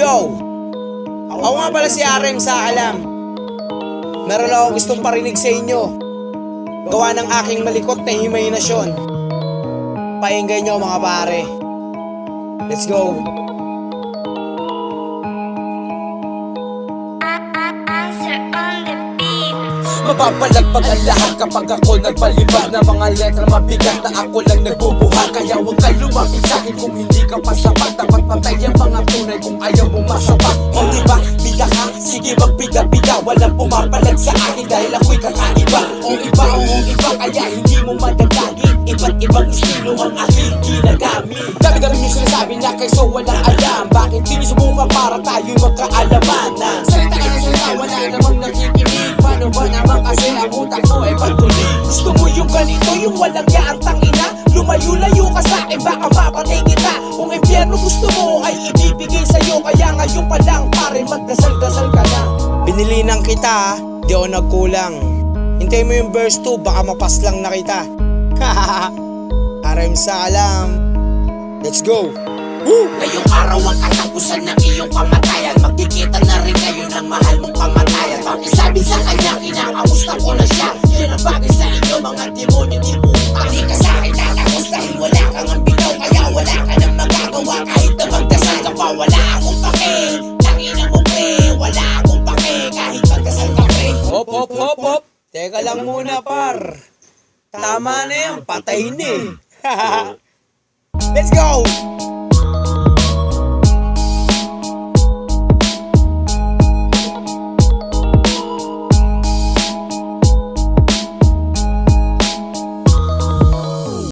go! Ako nga pala si RM sa alam. Meron lang ako gustong parinig sa inyo. Gawa ng aking malikot na imahinasyon. Painggan nyo mga pare. Let's go! Mapapalagpag ang lahat kapag ako nagpalibag ng mga letra mabigat na ako lang nagbubuhat. Kaya huwag kayo lumapit sa'kin kung hindi ka pa sapat. Dapat patay ang mga tunay kung ayaw mo masapak. O diba, bida ka? Sige magbiga-biga. Walang pumapalag sa akin dahil ako'y kakaiba. O iba, kaya hindi mo madagagin. Iba't ibang estilo ang aking ginagamit. Dami-dami nyo sinasabi na kayo so walang alam. Bakit di nyo subukan para tayo'y magkaalamanan? Salita ka na salita, wala namang nakikinig. Paano ba naman kasi ang utak mo ay patuloy? Gusto mo yung ganito, yung walang yaang tangina? Lumayo-layo ka sa'kin, baka mapatay kita. Kung impyerno gusto mo ay ibibigay sa'yo. Kaya ngayon pa lang pare, magdasal-dasal ka na. Binilinan kita, di ako nagkulang. Hintay mo yung verse 2, baka mapaslang na kita. RM sa alam. Let's go! Woo! Ngayong araw ang katapusan ng iyong kamatayan. Magkikita na rin kayo ng mahal mong kamatayan. Pakisabi sa kanya, kinakamusta ko na siya. Yan ang bagay sa inyo, mga demonyo di mo. Hindi ka sa akin tatapos dahil wala kang ambigaw. Kaya wala ka nang magagawa kahit na magdasal ka pa. Wala akong pake, tangina mo pre. Wala akong pake kahit magdasal ka pre. Hop. Teka lang muna par. Tama na yan, patay na eh. Let's go!